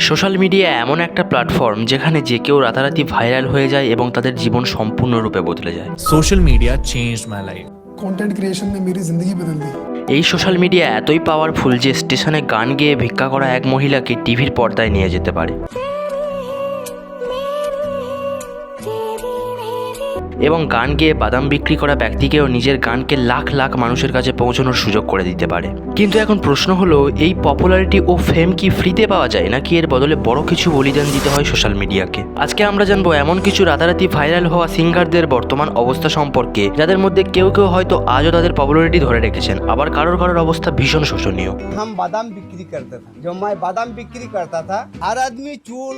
Social media এমন একটা platform যেখানে যে কেউ রাতারাতি ভাইরাল হয়ে যায় এবং তাদের জীবন সম্পূর্ণরূপে বদলে যায়। Social media changed my life. Content creation ने मेरी ज़िंदगी बदल दी। এই সোশ্যাল মিডিয়া এতই পাওয়ারফুল যে স্টেশনে গান গেয়ে ভিক্ষা করা এক মহিলাকে টিভির পর্দায় নিয়ে যেতে পারে এবং গান গেয়ে বাদাম বিক্রি করা ব্যক্তিকেও নিজের গানকে লাখ লাখ মানুষের কাছে পৌঁছানোর সুযোগ করে দিতে পারে। কিন্তু এখন প্রশ্ন হলো, এই পপুলারিটি ও ফেম কি ফ্রিতে পাওয়া যায় নাকি এর বদলে বড় কিছু বলিদান দিতে হয় সোশ্যাল মিডিয়াকে? আজকে আমরা জানবো এমন কিছু রাতারাতি ভাইরাল হওয়া সিঙ্গারদের বর্তমান অবস্থা সম্পর্কে, যাদের মধ্যে কেউ কেউ হয়তো আজও তাদের পপুলারিটি ধরে রেখেছেন, আবার কারোর কারোর অবস্থা ভীষণ শোচনীয়। हम बादाम बिक्री करता था, जो मैं बादाम बिक्री करता था, हर आदमी चूल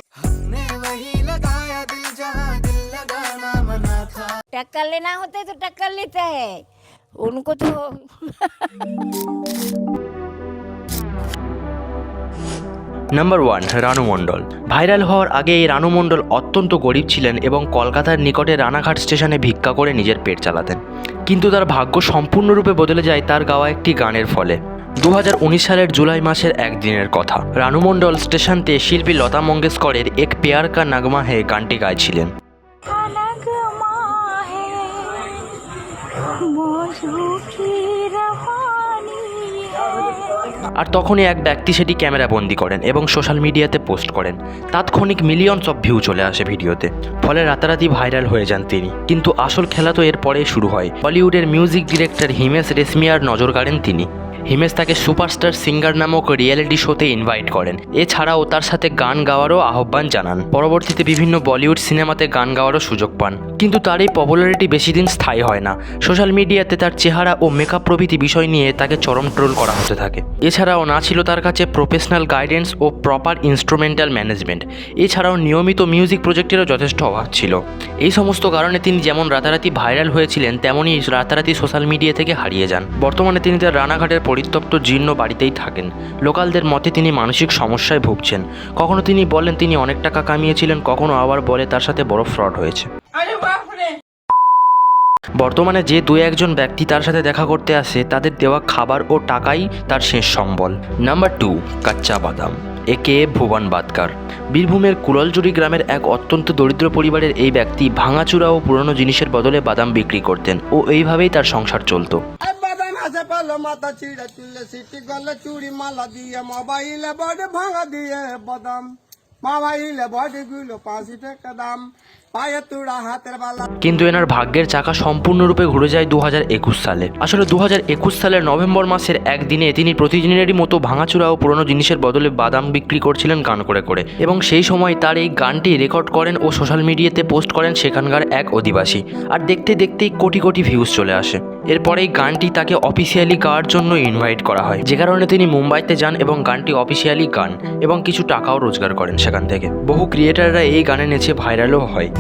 टक्कर लेना होता है तो टक्कर लेता है उनको तो। নাম্বার 1, রানু মণ্ডল। ভাইরাল হওয়ার আগে এই রানু মণ্ডল অত্যন্ত গরিব ছিলেন এবং কলকাতার নিকটে রানাঘাট স্টেশনে ভিক্ষা করে নিজের পেট চালাতেন। কিন্তু তার ভাগ্য সম্পূর্ণরূপে বদলে যায় তার গাওয়া একটি গানের ফলে। 2019 সালের জুলাই মাসের একদিনের কথা। রানু মণ্ডল স্টেশনতে শিল্পী লতা মঙ্গেশকরের এক প্যার কা নগমা হে গানটি গাইছিলেন। আর তখনই এক ব্যক্তি সেটি ক্যামেরা বন্দি করেন এবং সোশ্যাল মিডিয়াতে পোস্ট করেন। তাৎক্ষণিক মিলিয়নস অফ ভিউ চলে আসে ভিডিওতে, ফলে রাতারাতি ভাইরাল হয়ে যান তিনি। কিন্তু আসল খেলা তো এর পরেই শুরু হয়। বলিউডের মিউজিক ডিরেক্টর হিমেশ রেশমিয়ার নজর কাড়েন তিনি। হিমেশ তাকে সুপারস্টার সিঙ্গার নামক রিয়েলিটি শোতে ইনভাইট করেন। এছাড়াও তার সাথে গান গাওয়ারও আহ্বান জানান। পরবর্তীতে বিভিন্ন বলিউড সিনেমাতে গান গাওয়ারও সুযোগ পান। কিন্তু তার এই পপুলারিটি বেশি দিন স্থায়ী হয় না। সোশ্যাল মিডিয়াতে তার চেহারা ও মেকআপ প্রভৃতি বিষয় নিয়ে তাকে চরম ট্রোল করা হতে থাকে। এছাড়াও না ছিল তার কাছে প্রফেশনাল গাইডেন্স ও প্রপার ইনস্ট্রুমেন্টাল ম্যানেজমেন্ট। এছাড়াও নিয়মিত মিউজিক প্রজেক্টেরও যথেষ্ট অভাব ছিল। এই সমস্ত কারণে তিনি যেমন রাতারাতি ভাইরাল হয়েছিলেন, তেমনই রাতারাতি সোশ্যাল মিডিয়া থেকে হারিয়ে যান। বর্তমানে তিনি তার রানাঘাটের পরিত্যক্ত জীর্ণ বাড়িতেই থাকেন। লোকালদের মতে তিনি মানসিক সমস্যায় ভুগছেন। কখনো তিনি বলেন তিনি অনেক টাকা কামিয়েছিলেন, কখনো আবার বলে তার সাথে বড় ফ্রড হয়েছে। বর্তমানে যে দু একজন ব্যক্তি তার সাথে দেখা করতে আসে, তাদের দেওয়া খাবার ও টাকাই তার শেষ সম্বল। নাম্বার 2, কাচ্চা বাদাম একে ভুবন বাদকার। বীরভূমের কুড়লজুড়ি গ্রামের এক অত্যন্ত দরিদ্র পরিবারের এই ব্যক্তি ভাঙাচুরা ও পুরনো জিনিসের বদলে বাদাম বিক্রি করতেন ও এইভাবেই তার সংসার চলত। माता चिड़ा चुल्ले सीटी गले चूड़ी माला दिए मोबाइल बड़े भांगा दिए बादाम मोबाइल बड़े गुलो 5 টাকা দাম পায়ে তুড়া হাতের বালা। কিন্তু এনার ভাগ্যের চাকা সম্পূর্ণরূপে ঘুরে যায় 2021 সালে। আসলে 2021 সালের নভেম্বর মাসের একদিনে তিনি প্রতিদিনেরই মতো ভাঙাচুরা ও পুরনো জিনিসের বদলে বাদাম বিক্রি করছিলেন গান করে করে, এবং সেই সময় তার এই গানটি রেকর্ড করেন ও সোশ্যাল মিডিয়াতে পোস্ট করেন সেখানকার এক অধিবাসী। আর দেখতে দেখতেই কোটি কোটি ভিউজ চলে আসে। এরপরে এই গানটি তাকে অফিসিয়ালি গাওয়ার জন্য ইনভাইট করা হয়, যে কারণে তিনি মুম্বাইতে যান এবং গানটি অফিসিয়ালি গান এবং কিছু টাকাও রোজগার করেন সেখান থেকে। বহু ক্রিয়েটাররা এই গানে নেচে ভাইরালও হয়।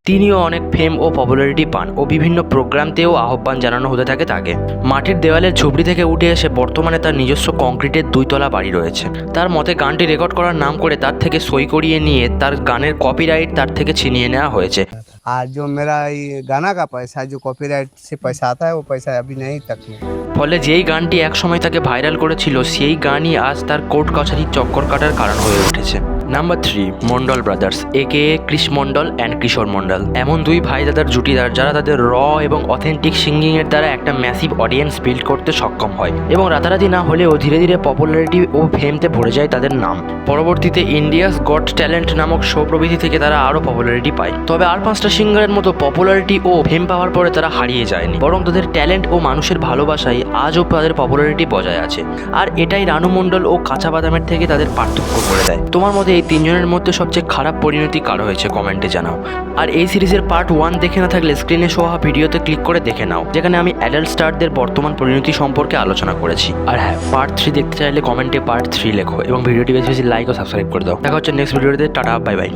তিনিও অনেক ফেম ও পপুলারিটি পান ও বিভিন্ন প্রোগ্রামতেও আহ্বান জানানো হতে থাকে তাকে। মাটির দেওয়ালের ঝুপড়ি থেকে উঠে এসে বর্তমানে তার নিজস্ব কংক্রিটের 2 তলা বাড়ি রয়েছে। তার মতে গানটি রেকর্ড করার নাম করে তার থেকে সই করিয়ে নিয়ে তার গানের কপিরাইট তার থেকে ছিনিয়ে নেওয়া হয়েছে। और जो मेरा ये गाना का पैसा जो कॉपीराइट से पैसा आता है वो पैसा अभी नहीं तक में। ফলে যেই গানটি একসময় তাকে ভাইরাল করেছিল, সেই গানই আজ তার কোর্ট কাছারির চক্কর কাটার কারণ হয়ে উঠেছে। নাম্বার 3, মন্ডল ব্রাদার্স একে কৃষ মন্ডল অ্যান্ড কিশোর মন্ডল। এমন দুই ভাই দাদার জুটিদার যারা তাদের র এবং অথেন্টিক সিঙ্গিংয়ের দ্বারা একটা ম্যাসিভ অডিয়েন্স বিল্ড করতে সক্ষম হয় এবং রাতারাতি না হলেও ধীরে ধীরে পপুলারিটি ও ফেমতে ভরে যায় তাদের নাম। পরবর্তীতে ইন্ডিয়াস গট ট্যালেন্ট নামক শো প্রভৃতি থেকে তারা আরও পপুলারিটি পায়। তবে আর 5টা সিঙ্গারের মতো পপুলারিটি ও ফেম পাওয়ার পরে তারা হারিয়ে যায়নি, বরং তাদের ট্যালেন্ট ও মানুষের ভালোবাসায় আজও তাদের পপুলারিটি বজায় আছে। আর এটাই রানু মণ্ডল ও কাঁচা বাদামের থেকে তাদের পার্থক্য করে দেয়। তোমার মতে এই 3 জনের মধ্যে সবচেয়ে খারাপ পরিণতি কার হয়েছে কমেন্টে জানাও। আর এই সিরিজের পার্ট 1 দেখে না থাকলে স্ক্রিনে শো হওয়া ভিডিওতে ক্লিক করে দেখে নাও, যেখানে আমি অ্যাডাল্ট স্টারদের বর্তমান পরিণতি সম্পর্কে আলোচনা করেছি। আর হ্যাঁ, পার্ট 3 দেখতে চাইলে কমেন্টে পার্ট 3 লেখো এবং ভিডিওটি বেশি বেশি লাইক ও সাবস্ক্রাইব করে দাও। দেখা হচ্ছে নেক্সট ভিডিওতে। Tata, bye bye.